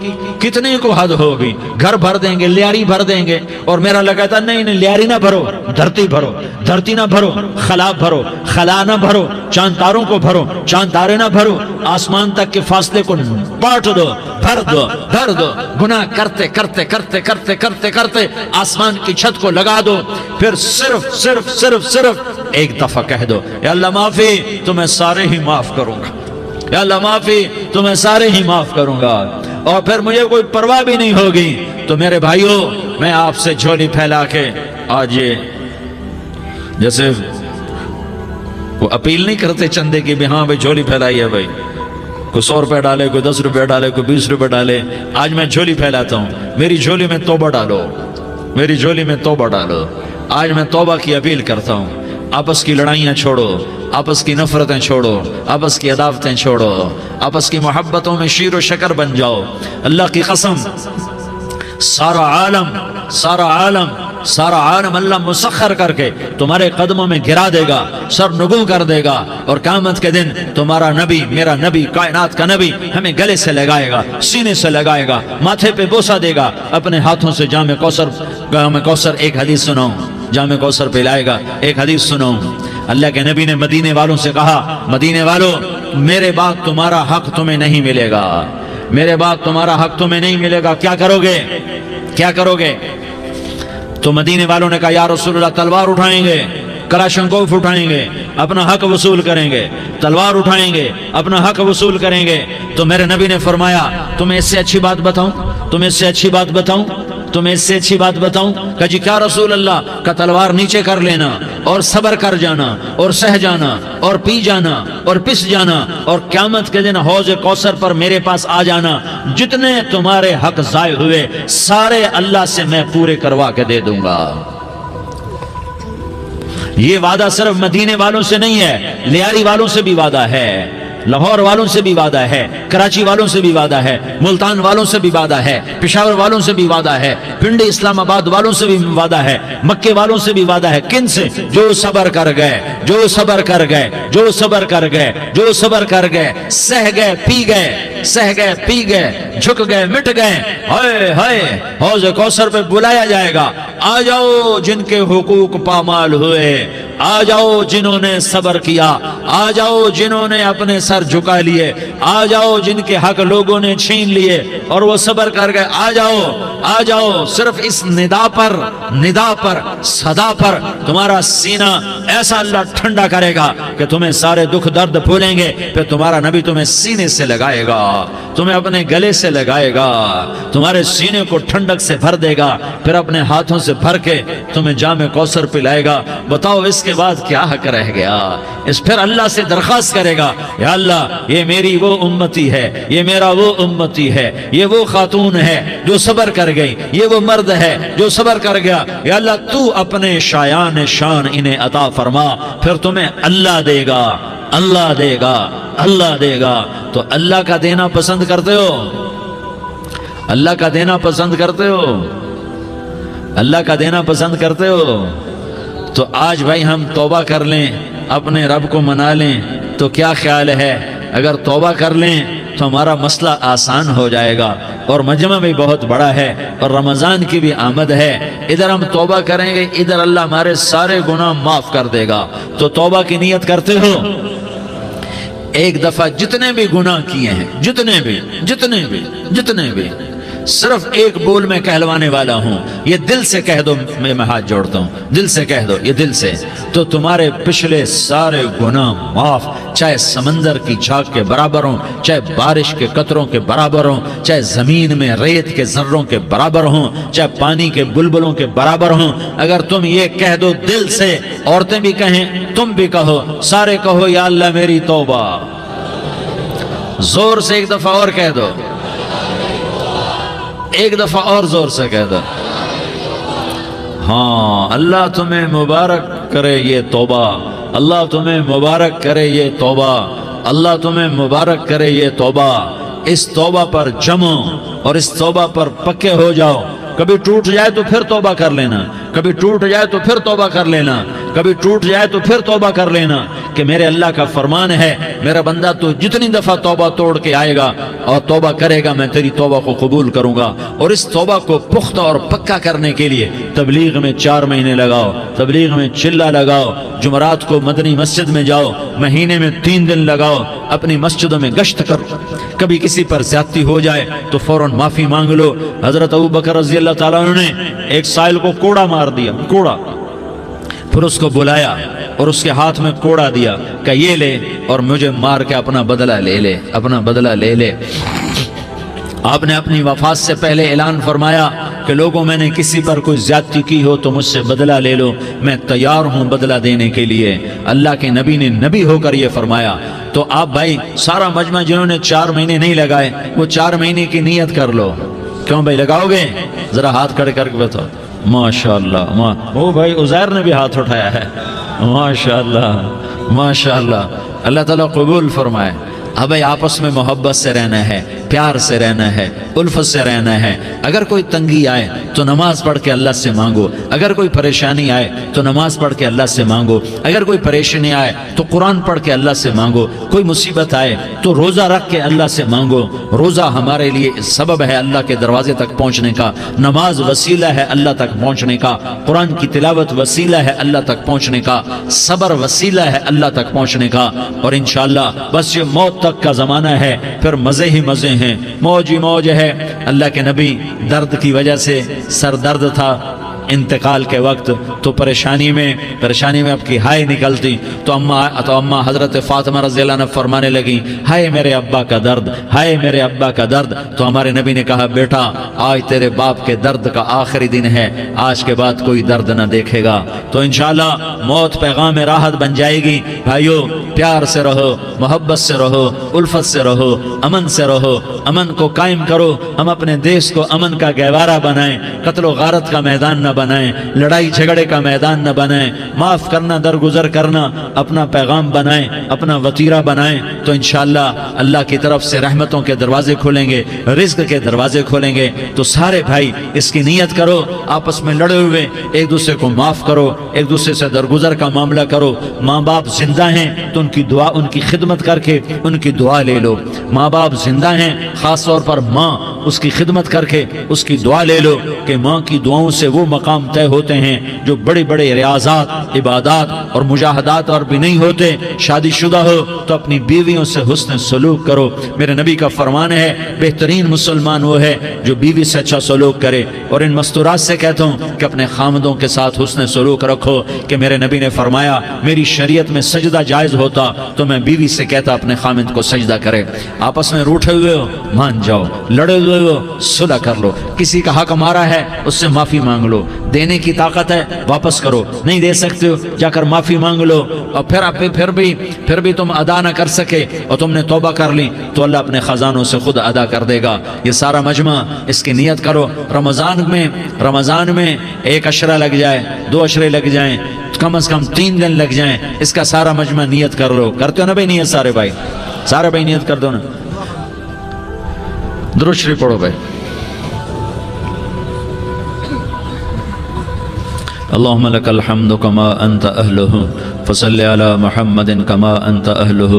Speaker 2: کتنے کو حد ہوگی، گھر بھر دیں گے، لیاری بھر دیں گے، اور میرا اللہ کہتا نہیں لیاری نہ بھرو، دھرتی بھرو، دھرتی نہ بھرو، خلا بھرو، خلا نہ بھرو، چاند تاروں کو بھرو، چاند تارے نہ بھرو، آسمان تک کے فاصلے کو بانٹ دو، بھر دو، بھر دو، گناہ کرتے کرتے کرتے کرتے کرتے کرتے آسمان کی چھت کو لگا دو، پھر صرف صرف صرف صرف ایک دفعہ کہہ دو یا اللہ معافی، تو میں سارے ہی معاف کروں گا، یا اللہ معافی، تو میں سارے ہی معاف کروں گا، اور پھر مجھے کوئی پرواہ بھی نہیں ہوگی۔ تو میرے بھائیوں، میں آپ سے جھولی پھیلا کے آج یہ جیسے وہ اپیل نہیں کرتے چندے کی بھی ہاں بھائی جھولی پھیلائی ہے، بھائی کوئی 100 روپے ڈالے، کوئی 10 روپے ڈالے، کوئی 20 روپے ڈالے، آج میں جھولی پھیلاتا ہوں، میری جھولی میں توبہ ڈالو، میری جھولی میں توبہ ڈالو۔ آج میں توبہ کی اپیل کرتا ہوں، آپس کی لڑائیاں چھوڑو، آپس کی نفرتیں چھوڑو، آپس کی عداوتیں چھوڑو، آپس کی محبتوں میں شیر و شکر بن جاؤ۔ اللہ کی قسم سارا عالم اللہ مسخر کر کے تمہارے قدموں میں گرا دے گا، سر نگوں کر دے گا، اور قیامت کے دن تمہارا نبی، میرا نبی، کائنات کا نبی ہمیں گلے سے لگائے گا، سینے سے لگائے گا، ماتھے پہ بوسہ دے گا، اپنے ہاتھوں سے جام کوثر ایک حدیث سناؤں، جام کوثر پلائے گا، ایک حدیث سناؤں۔ اللہ کے نبی نے مدینے والوں سے کہا، مدینے والوں میرے بعد تمہارا حق تمہیں نہیں ملے گا، میرے بعد تمہارا حق تمہیں نہیں ملے گا، کیا کرو گے، کیا کرو گے؟ تو مدینے والوں نے کہا یا رسول اللہ تلوار اٹھائیں گے، کلاشنکوف اٹھائیں گے، اپنا حق وصول کریں گے، تلوار اٹھائیں گے، اپنا حق وصول کریں گے۔ تو میرے نبی نے فرمایا تمہیں اس سے اچھی بات بتاؤں، تمہیں اس سے اچھی بات بتاؤں، تمہیں اس سے اچھی بات بتاؤں؟ کہا جی کیا رسول اللہ؟ کا تلوار نیچے کر لینا اور صبر کر جانا اور سہ جانا اور پی جانا اور پس جانا، اور قیامت کے دن حوض کوثر پر میرے پاس آ جانا، جتنے تمہارے حق ضائع ہوئے سارے اللہ سے میں پورے کروا کے دے دوں گا۔ یہ وعدہ صرف مدینے والوں سے نہیں ہے، لیاری والوں سے بھی وعدہ ہے، لاہور والوں سے بھی وعدہ ہے، کراچی والوں سے بھی وعدہ ہے، ملتان والوں سے بھی وعدہ ہے، پشاور والوں سے بھی وعدہ ہے، پنڈی اسلام آباد والوں سے بھی وعدہ ہے، مکے والوں سے بھی وعدہ ہے۔ کن سے؟ جو صبر کر گئے، جو صبر کر گئے، جو صبر کر گئے، جو صبر کر گئے، سہ گئے پی گئے، سہ گئے پی گئے، جھک گئے مٹ گئے، ہائے ہائے حوض کوثر پہ بلایا جائے گا، آ جاؤ جن کے حقوق پامال ہوئے، آ جاؤ جنہوں نے صبر کیا، آ جاؤ جنہوں نے اپنے سر جھکا لیے، آ جاؤ جن کے حق لوگوں نے چھین لیے اور وہ صبر کر گئے، آ جاؤ آ جاؤ۔ صرف اس ندا پر صدا پر تمہارا سینہ ایسا اللہ ٹھنڈا کرے گا کہ تمہیں سارے دکھ درد بھولیں گے، پھر تمہارا نبی تمہیں سینے سے لگائے گا، تمہیں اپنے گلے سے لگائے گا، تمہارے سینے کو ٹھنڈک سے بھر دے گا، پھر اپنے ہاتھوں سے بھر کے تمہیں جام کوثر پلائے گا۔ بتاؤ اس کے بعد کیا حق رہ گیا؟ اس پھر اللہ سے درخواست کرے گا یا اللہ یہ میری وہ امتی ہے، یہ میرا وہ امتی ہے، یہ وہ خاتون ہے جو صبر کر گئی، یہ وہ مرد ہے جو صبر کر گیا، یا اللہ تو اپنے شایان شان انہیں عطا فرما، پھر تمہیں اللہ دے گا، اللہ دے گا، اللہ دے گا۔ تو اللہ کا دینا پسند کرتے ہو؟ اللہ کا دینا پسند کرتے ہو؟ اللہ کا دینا پسند کرتے ہو؟ تو آج بھائی ہم توبہ کر لیں، اپنے رب کو منا لیں، تو کیا خیال ہے اگر توبہ کر لیں تو ہمارا مسئلہ آسان ہو جائے گا، اور مجمع بھی بہت بڑا ہے اور رمضان کی بھی آمد ہے، ادھر ہم توبہ کریں گے، ادھر اللہ ہمارے سارے گناہ معاف کر دے گا۔ تو توبہ کی نیت کرتے ہو؟ ایک دفعہ جتنے بھی گناہ کیے ہیں، جتنے بھی صرف ایک بول میں کہلوانے والا ہوں، یہ دل سے کہہ دو، میں ہاتھ جوڑتا ہوں، دل سے کہہ دو، یہ دل سے، تو تمہارے پچھلے سارے گناہ معاف، چاہے سمندر کی جھاگ کے برابر ہوں، چاہے بارش کے قطروں کے برابر ہوں، چاہے زمین میں ریت کے ذروں کے برابر ہوں، چاہے پانی کے بلبلوں کے برابر ہوں۔ اگر تم یہ کہہ دو دل سے، عورتیں بھی کہیں، تم بھی کہو، سارے کہو یا اللہ میری توبہ، زور سے ایک دفعہ اور کہہ دو، ایک دفعہ اور زور سے کہہ دو۔ ہاں، اللہ تمہیں مبارک کرے یہ توبہ، اللہ تمہیں مبارک کرے یہ توبہ، اللہ تمہیں مبارک کرے یہ توبہ۔ اس توبہ پر جمو اور اس توبہ پر پکے ہو جاؤ۔ کبھی ٹوٹ جائے تو پھر توبہ کر لینا، کبھی ٹوٹ جائے تو پھر توبہ کر لینا، کبھی ٹوٹ جائے تو پھر توبہ کر لینا، کہ میرے اللہ کا فرمان ہے، میرا بندہ تو جتنی دفعہ توبہ توڑ کے آئے گا اور توبہ کرے گا، میں تیری توبہ کو قبول کروں گا۔ اور اس توبہ کو پختہ اور پکا کرنے کے لیے تبلیغ میں 4 مہینے لگاؤ، تبلیغ میں چلہ لگاؤ، جمعرات کو مدنی مسجد میں جاؤ، مہینے میں 3 دن لگاؤ، اپنی مسجدوں میں گشت کرو، کبھی کسی پر زیادتی ہو جائے تو فوراً معافی مانگ لو۔ حضرت ابوبکر رضی اللہ تعالیٰ عنہ نے ایک سائل کو کوڑا مار دیا، کوڑا، پھر اس کو بلایا اور اس کے ہاتھ میں کوڑا دیا کہ یہ لے اور مجھے مار کے اپنا بدلہ لے لے، اپنا بدلہ لے لے۔ آپ نے اپنی وفات سے پہلے اعلان فرمایا کہ لوگوں میں نے کسی پر کوئی زیادتی کی ہو تو مجھ سے بدلہ لے لو، میں تیار ہوں بدلہ دینے کے لیے۔ اللہ کے نبی نے نبی ہو کر یہ فرمایا۔ تو آپ بھائی سارا مجمع جنہوں نے 4 مہینے نہیں لگائے، وہ 4 مہینے کی نیت کر لو۔ کیوں بھائی لگاؤ گے؟ ذرا ہاتھ کھڑے کر کے بتاؤ۔ ماشاءاللہ، وہ بھائی عزیر نے بھی ہاتھ اٹھایا ہے، ماشاءاللہ ماشاءاللہ، اللہ تعالیٰ قبول فرمائے۔ اب آپس میں محبت سے رہنا ہے، پیار سے رہنا ہے، الفت سے رہنا ہے۔ اگر کوئی تنگی آئے تو نماز پڑھ کے اللہ سے مانگو، اگر کوئی پریشانی آئے تو نماز پڑھ کے اللہ سے مانگو، اگر کوئی پریشانی آئے تو قرآن پڑھ کے اللہ سے مانگو، کوئی مصیبت آئے تو روزہ رکھ کے اللہ سے مانگو۔ روزہ ہمارے لیے سبب ہے اللہ کے دروازے تک پہنچنے کا، نماز وسیلہ ہے اللہ تک پہنچنے کا، قرآن کی تلاوت وسیلہ ہے اللہ تک پہنچنے کا، صبر وسیلہ ہے اللہ تک پہنچنے کا۔ اور انشاءاللہ بس یہ موت تک کا زمانہ ہے، پھر مزے ہی مزے ہیں، موج ہی موج ہے۔ اللہ کے نبی درد کی وجہ سے سر درد تھا انتقال کے وقت، تو پریشانی میں اب کی ہائے نکلتی تو اماں حضرت فاطمہ رضی اللہ عنہ فرمانے لگی، ہائے میرے ابا کا درد، ہائے میرے ابا کا درد۔ تو ہمارے نبی نے کہا، بیٹا آج تیرے باپ کے درد کا آخری دن ہے، آج کے بعد کوئی درد نہ دیکھے گا۔ تو انشاءاللہ موت پیغام راحت بن جائے گی۔ بھائیو پیار سے رہو، محبت سے رہو، الفت سے رہو، امن سے رہو، امن کو قائم کرو۔ ہم اپنے دیش کو امن کا گہوارہ بنائیں، قتل و غارت کا میدان نہ بنائیں، لڑائی جھگڑے کا میدان نہ بنائیں، معاف کرنا درگزر کرنا اپنا پیغام بنائیں، اپنا وتیرہ بنائیں۔ تو انشاءاللہ اللہ کی طرف سے رحمتوں کے دروازے کھولیں گے، رزق کے دروازے کھولیں گے۔ تو سارے بھائی اس کی نیت کرو، آپس میں لڑے ہوئے ایک دوسرے کو معاف کرو، ایک دوسرے سے درگزر کا معاملہ کرو۔ ماں باپ زندہ ہیں تو ان کی دعا، ان کی خدمت کر کے ان کی دعا لے لو۔ ماں باپ زندہ ہیں، خاص طور پر ماں، اس کی خدمت کر کے اس کی دعا لے لو، کہ ماں کی دعاؤں سے وہ مقام طے ہوتے ہیں جو بڑے بڑے ریاضات، عبادات اور مجاہدات اور بھی نہیں ہوتے۔ شادی شدہ ہو تو اپنی بیویوں سے حسن سلوک کرو۔ میرے نبی کا فرمان ہے، بہترین مسلمان وہ ہے جو بیوی سے اچھا سلوک کرے۔ اور ان مستورات سے کہتا ہوں کہ اپنے خامدوں کے ساتھ حسن سلوک رکھو، کہ میرے نبی نے فرمایا میری شریعت میں سجدہ جائز ہوتا تو میں بیوی سے کہتا اپنے خامد کو سجدہ کرے۔ آپس میں روٹھے ہوئے ہو مان جاؤ، لڑے ہوئے ہو صلح کر لو، کسی کا حق مارا ہے اس سے معافی مانگ لو، دینے کی طاقت ہے واپس کرو، نہیں دے سکتے ہو جا کر معافی مانگ لو۔ اور پھر بھی تم ادا نہ کر سکے اور تم نے توبہ کر لی تو اللہ اپنے خزانوں سے خود ادا کر دے گا۔ یہ سارا مجمع اس کی نیت کرو۔ رمضان میں 1 عشرہ لگ جائے، 2 عشرے لگ جائیں، کم از کم 3 دن لگ جائیں، اس کا سارا مجمع نیت کر لو۔ کرتے ہو نا بھائی نیت؟ سارے بھائی نیت کر دو نا۔ درود شریف پڑھو بھائی۔ اللهم لك الحمد كما أنت أهله فصل على محمد كما أنت أهله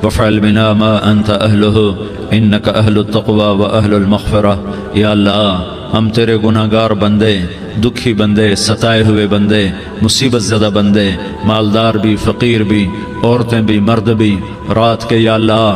Speaker 2: وافعل بنا ما أنت أهله إنك أهل التقوى وأهل المغفرة. یا اللہ ہم تیرے گناہگار بندے، دکھی بندے، ستائے ہوئے بندے، مصیبت زدہ بندے، مالدار بھی، فقیر بھی، عورتیں بھی، مرد بھی، رات کے یا اللہ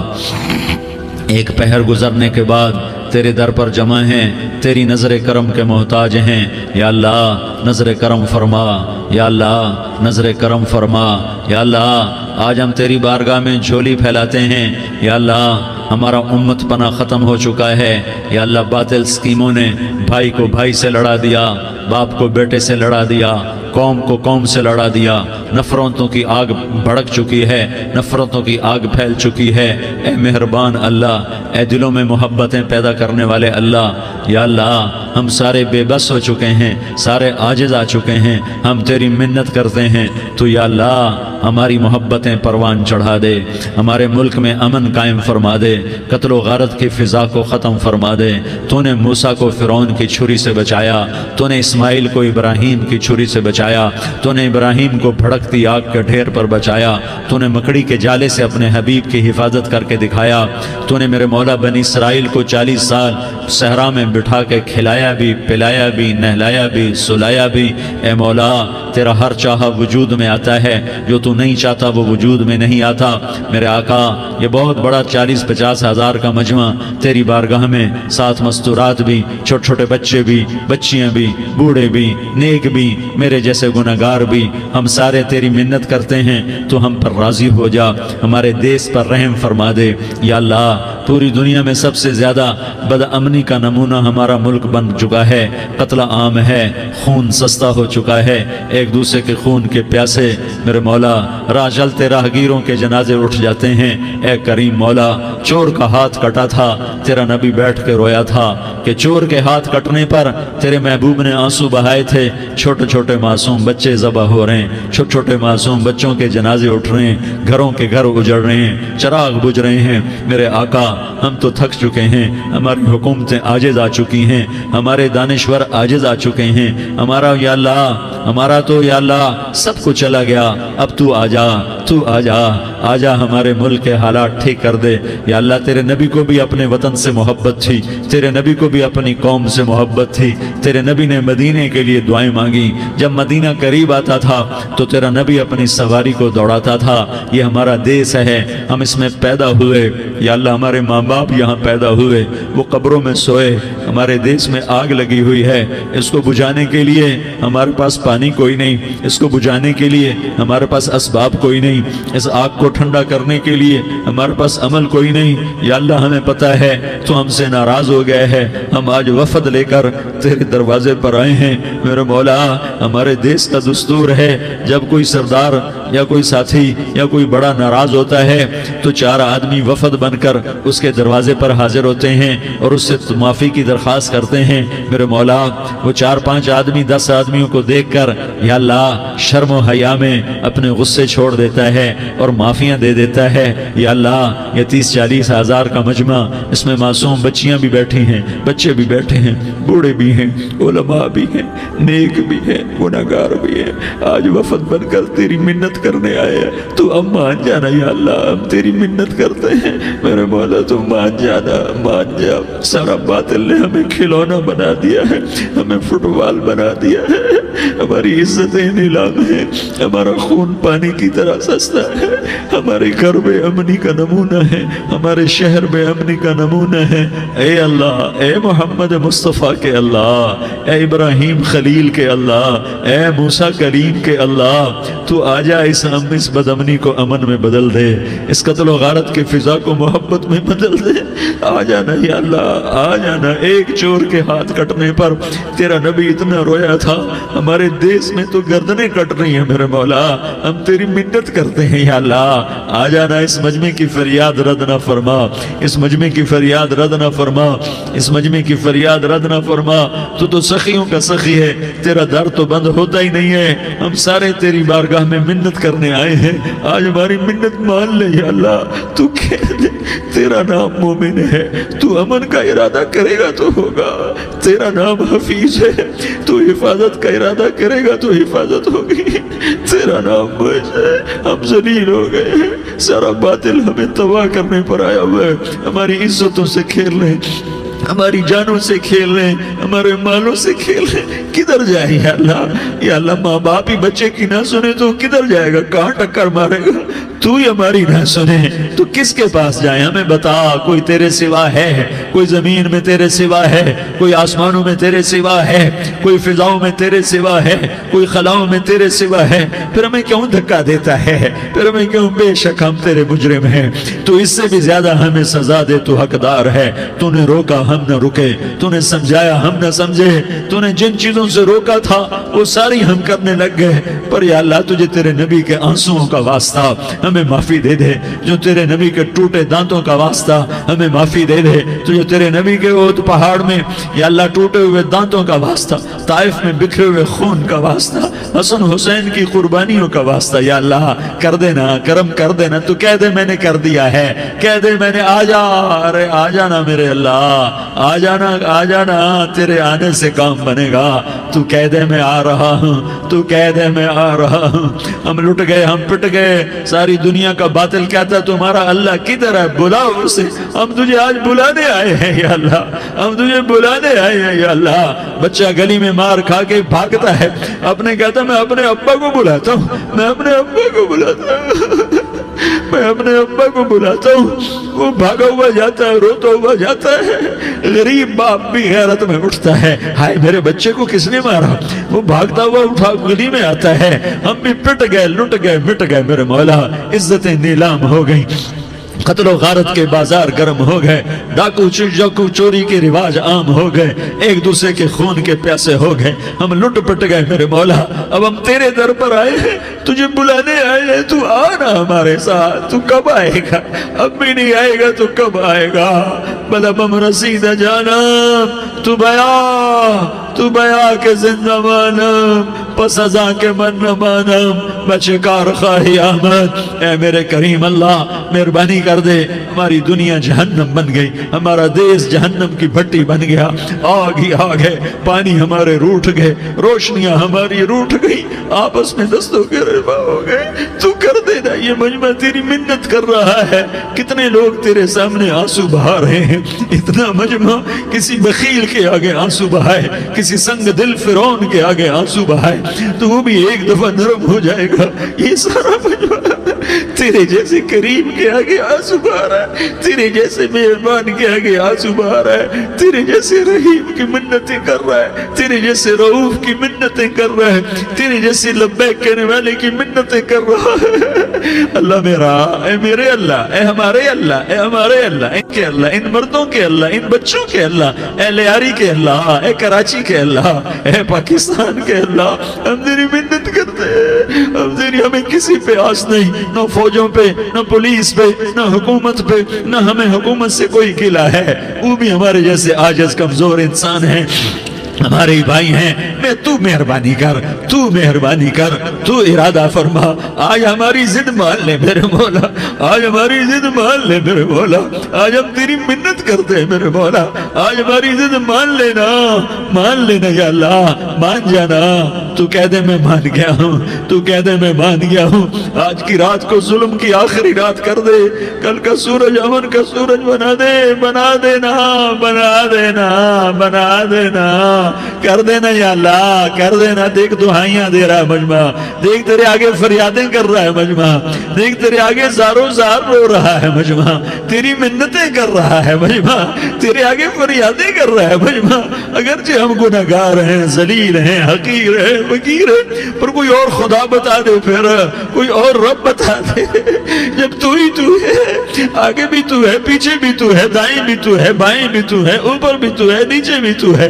Speaker 2: ایک پہر گزرنے کے بعد تیرے در پر جمع ہیں، تیری نظر کرم کے محتاج ہیں. یا اللہ نظر کرم فرما، یا اللہ نظر کرم فرما. یا اللہ آج ہم تیری بارگاہ میں جھولی پھیلاتے ہیں. یا اللہ ہمارا امت پناہ ختم ہو چکا ہے. یا اللہ باطل سکیموں نے بھائی کو بھائی سے لڑا دیا، باپ کو بیٹے سے لڑا دیا، قوم کو قوم سے لڑا دیا. نفرتوں کی آگ بھڑک چکی ہے، نفرتوں کی آگ پھیل چکی ہے. اے مہربان اللہ، اے دلوں میں محبتیں پیدا کرنے والے اللہ، یا اللہ ہم سارے بے بس ہو چکے ہیں، سارے عاجز آ چکے ہیں. ہم تیری منت کرتے ہیں تو یا اللہ ہماری محبتیں پروان چڑھا دے، ہمارے ملک میں امن قائم فرما دے، قتل و غارت کی فضا کو ختم فرما دے. تو نے موسیٰ کو فرعون کی چھری سے بچایا، تو نے اسماعیل کو ابراہیم کی چھری سے بچایا، تو نے ابراہیم کو بھڑکتی آگ کے ڈھیر پر بچایا، تو نے مکڑی کے جالے سے اپنے حبیب کی حفاظت کر کے دکھایا. تو نے میرے مولا بنی اسرائیل کو 40 سال صحرا میں بٹھا کے کھلایا بھی، پلایا بھی، نہلایا بھی، سلایا بھی. اے مولا تیرا ہر چاہا وجود میں آتا ہے، جو تو نہیں چاہتا وہ وجود میں نہیں آتا. میرے آقا یہ بہت بڑا 40-50 ہزار کا مجمع تیری بارگاہ میں، 7 مستورات بھی، چھوٹے چھوٹے بچے بھی، بچیاں بھی، بوڑھے بھی، نیک بھی، میرے جیسے گناہگار بھی، ہم سارے تیری منت کرتے ہیں تو ہم پر راضی ہو جا، ہمارے دیس پر رحم فرما دے. یا اللہ پوری دنیا میں سب سے زیادہ بد امنی کا نمونہ ہمارا ملک بن چکا ہے. قتل عام ہے، خون سستا ہو چکا ہے، ایک دوسرے کے خون کے پیاسے. میرے مولا راہ چلتے راہگیروں کے جنازے اٹھ جاتے ہیں. اے کریم مولا چور کا ہاتھ کٹا تھا، تیرا نبی بیٹھ کے رویا تھا کہ چور کے ہاتھ کٹنے پر تیرے محبوب نے آنسو بہائے تھے. چھوٹے چھوٹے معصوم بچے ذبح ہو رہے ہیں، چھوٹے چھوٹے معصوم بچوں کے جنازے اٹھ رہے ہیں، گھروں کے گھر اجڑ رہے ہیں، چراغ بجھ رہے ہیں. میرے آقا ہم تو تھک چکے ہیں، ہماری حکومتیں عاجز آ چکی ہیں، ہمارے دانشور عاجز آ چکے ہیں. ہمارا یا اللہ ہمارا تو یا اللہ سب کچھ چلا گیا. اب تو آ جا، تو آ جا، آ جا ہمارے ملک کے حالات ٹھیک کر دے. یا اللہ تیرے نبی کو بھی اپنے وطن سے محبت تھی، تیرے نبی کو بھی اپنی قوم سے محبت تھی. تیرے نبی نے مدینے کے لیے دعائیں مانگی. جب مدینہ قریب آتا تھا تو تیرا نبی اپنی سواری کو دوڑاتا تھا. یہ ہمارا دیس ہے، ہم اس میں پیدا ہوئے. یا اللہ ہمارے ماں باپ یہاں پیدا ہوئے، وہ قبروں میں سوئے. ہمارے دیس میں آگ لگی ہوئی ہے، اس کو بجھانے کے لیے ہمارے پاس پانی کوئی نہیں، اس کو بجھانے کے لیے ہمارے پاس اسباب کوئی نہیں، اس آگ کو ٹھنڈا کرنے کے لیے ہمارے پاس عمل کوئی نہیں. یا اللہ ہمیں پتہ ہے تو ہم سے ناراض ہو گئے ہے. ہم آج وفد لے کر تیرے دروازے پر آئے ہیں. میرے مولا ہمارے دیس کا دستور ہے جب کوئی سردار یا کوئی ساتھی یا کوئی بڑا ناراض ہوتا ہے تو 4 آدمی وفد بن کر اس کے دروازے پر حاضر ہوتے ہیں اور اس سے معافی کی درخواست کرتے ہیں. میرے مولا وہ 4-5 آدمی 10 آدمیوں کو دیکھ کر یا اللہ شرم و حیا میں اپنے غصے چھوڑ دیتا ہے اور معافیاں دے دیتا ہے. یا اللہ یہ 30-40 ہزار کا مجمع، اس میں معصوم بچیاں بھی بیٹھی ہیں، بچے بھی بیٹھے ہیں، بوڑھے بھی ہیں، علماء بھی ہیں، نیک بھی ہیں، گناہگار بھی ہیں. آج وفد بن کر تیری منت کرنے آئے ہیں، تو اب مان جانا. یا اللہ ہم تیری منت کرتے ہیں، میرے مولا تو مان جانا، مان جا. سارا باطل نے ہمیں کھلونا بنا دیا ہے، ہمیں فٹ بال بنا دیا ہے، ہماری عزتیں نیلام ہیں، ہمارا خون پانی کی طرح سستا ہے. ہمارے گھر بے امنی کا نمونہ ہے، ہمارے شہر بے امنی کا نمونہ ہے. اے اللہ، اے محمد مصطفیٰ کے اللہ، اے ابراہیم خلیل کے اللہ، اے موسیٰ کریم کے اللہ، تو آ جا اس بد امنی کو امن میں بدل دے، اس قتل و غارت کی فضا کو محبت میں بدل دے. آ جانا یا اللہ، آ جانا. ایک چور کے ہاتھ کٹنے پر تیرا نبی اتنا رویا تھا، ہمارے دیس میں تو گردنیں کٹ رہی ہیں. میرے مولا ہم تیری منت کرتے ہیں. یا اللہ آ جانا، اس مجمع کی فریاد رد نہ فرما، اس مجمع کی فریاد رد نہ فرما، اس مجمع کی فریاد رد نہ فرما. تو سخیوں کا سخی ہے، تیرا در تو بند ہوتا ہی نہیں ہے. ہم سارے تیری بارگاہ میں منت منت کرنے آئے ہیں، آج ہماری منت مان لے یا اللہ۔ تو کہہ دے تیرا نام مومن ہے، تو امن کا ارادہ کرے گا تو ہوگا، تیرا نام حفیظ ہے، تو حفاظت کا ارادہ کرے گا تو حفاظت ہوگی، تیرا نام موج ہے۔ ہم ذلیل ہو گئے ہیں، سارا باطل ہمیں تباہ کرنے پر آیا ہوا ہے، ہماری عزتوں سے کھیل رہے ہیں، ہماری جانوں سے کھیل رہے ہیں، ہمارے مالوں سے کھیل رہے ہیں۔ کدھر جائے یا اللہ؟ یا اللہ ماں باپ ہی بچے کی نہ سنے تو کدھر جائے گا؟ کہاں ٹکر مارے گا؟ تو ہی ہماری نہ سنے تو کس کے پاس جائیں؟ ہمیں بتا، کوئی تیرے سوا ہے؟ کوئی زمین میں تیرے سوا ہے؟ کوئی آسمانوں میں تیرے سوا ہے؟ کوئی فضاؤں میں تیرے سوا ہے؟ کوئی خلاؤں میں تیرے سوا ہے؟ پھر ہمیں کیوں دھکا دیتا ہے؟ پھر ہمیں کیوں؟ بے شک ہم تیرے مجرم ہیں، تو اس سے بھی زیادہ ہمیں سزا دے، تو حقدار ہے۔ تو نے روکا ہم نہ رکے، تو نے سمجھایا ہم نہ سمجھے، تو نے جن چیزوں سے روکا تھا وہ ساری ہم کرنے لگ گئے، پر یا اللہ تجھے تیرے نبی کے آنسوؤں کا واسطہ ہمیں معافی دے دے، جو تیرے نبی کے ٹوٹے دانتوں کا واسطہ ہمیں معافی دے دے، تو جو تیرے نبی کے احد پہاڑ میں یا اللہ ٹوٹے ہوئے دانتوں کا واسطہ، طائف میں بکھرے ہوئے خون کا واسطہ، حسن حسین کی قربانیوں کا واسطہ، یا اللہ کر دینا، کرم کر دینا۔ تو کہہ دے میں نے کر دیا ہے، کہہ دے میں نے، آ جا، ارے آ جانا میرے اللہ، آ جانا، آ جانا، تیرے آنے سے کام بنے گا۔ تو کہہ دے میں آ رہا ہوں، تو کہہ دے میں آ رہا ہوں۔ ہم لٹ گئے، ہم پٹ گئے، ساری دنیا کا باطل کہتا تمہارا اللہ کدھر ہے؟ بلاؤ اسے، ہم تجھے آج بلانے آئے ہیں یا اللہ، ہم تجھے بلانے آئے ہیں یا اللہ۔ بچہ گلی میں مار کھا کے بھاگتا ہے، اپنے کہتا میں اپنے ابا کو بلاتا ہوں، میں اپنے ابا کو بلاتا ہوں، میں اپنے ابا کو بلاتا ہوں، وہ بھاگا ہوا جاتا ہے، روتا ہوا جاتا ہے۔ غریب باپ بھی غیرت میں اٹھتا ہے، ہائے میرے بچے کو کس نے مارا؟ وہ بھاگتا ہوا اٹھا گلی میں آتا ہے۔ ہم بھی پٹ گئے، لٹ گئے، مٹ گئے میرے مولا، عزتیں نیلام ہو گئی، قتل و غارت کے بازار گرم ہو گئے، ڈاکو چوری کے رواج عام ہو گئے، ایک دوسرے کے خون کے پیاسے ہو گئے، ہم لٹ پٹ گئے میرے مولا۔ اب ہم تیرے در پر آئے ہیں، تجھے بلانے آئے ہیں، تو آنا ہمارے ساتھ۔ تو کب آئے گا؟ اب بھی نہیں آئے گا تو کب آئے گا؟ بلبم رسید جانم تو بیا کے زندہ مانم، پس ازاں کے من نہ مانم، بچے کار خواہی آمد۔ اے میرے کریم اللہ مہربانی کر دے، ہماری دنیا جہنم بن گئی، ہمارا دیس جہنم کی بھٹی بن گیا، آگ ہی آگ ہے، پانی ہمارے روٹھ گئے، روشنیاں ہماری روٹھ گئی، آپس میں دستوں کے رفا ہو گئے۔ تو کر دینا، یہ مجمع تیری منت کر رہا ہے۔ کتنے لوگ تیرے سامنے آنسو بہا رہے ہیں، اتنا مجمع کسی بخیل کے آگے آنسو بہائے، کسی سنگ دل فرعون کے آگے آنسو بہائے تو وہ بھی ایک دفعہ نرم ہو جائے گا۔ یہ سارا مجمع تیرے جیسے کریم کے آگے آنسو بہا رہا ہے، تیرے جیسے مہربان کے آگے آنسو بہا رہا ہے، تیرے جیسے رحیم کی منتیں کر رہا ہے، تیرے جیسے رؤوف کی منتیں کر رہا ہے، تیرے جیسے لبیک کہنے والے کی منتیں کر رہا ہے۔ اللہ میرا، اے میرے اللہ، اے ہمارے اللہ، اے ہمارے اللہ، ان کے اللہ، ان مردوں کے اللہ، ان بچوں کے اللہ، اے لیاری کے اللہ، اے کراچی کے اللہ، اے پاکستان کے اللہ، ہم تیری منت کرتے ہیں، ہم تیری، ہمیں کسی پہ آس نہیں، نہ فوجوں پہ، نہ پولیس پہ، نہ حکومت پہ، نہ ہمیں حکومت سے کوئی گلہ ہے، وہ بھی ہمارے جیسے عاجز کمزور انسان ہیں، ہمارے بھائی ہیں۔ میں تو مہربانی کر، تو مہربانی کر، تو ارادہ فرما، آج ہماری ضد مان لے میرے مولا، آج ہماری ضد مان لے میرے مولا، آج ہم تیری منت کرتے ہیں میرے مولا، آج ہماری ضد مان لینا، مان لینا یا اللہ، مان جانا۔ تو کہہ دے میں مان گیا ہوں، تو کہہ دے میں مان گیا ہوں۔ آج کی رات کو ظلم کی آخری رات کر دے، کل کا سورج امن کا سورج بنا دے، بنا دینا، بنا دینا، بنا دینا، کر دینا یا اللہ، کر دینا۔ دیکھ دعائیاں دے رہا ہے مجمع، دیکھ تیرے آگے فریادیں کر رہا ہے مجمع، دیکھ تیرے آگے زاروں زار رو رہا ہے مجمع، تیری منتیں کر رہا ہے مجمع، تیرے آگے فریادیں کر رہا ہے مجمع۔ اگرچہ ہم گناہگار ہیں، ذلیل ہیں، حقیر ہیں، فقیر ہیں، پر کوئی اور خدا بتا دے، پھر کوئی اور رب بتا دے۔ جب تو ہی تو ہے، آگے بھی تو ہے، پیچھے بھی تو ہے، دائیں بھی تو ہے، بائیں بھی تو ہے، اوپر بھی تو ہے، نیچے بھی تو ہے،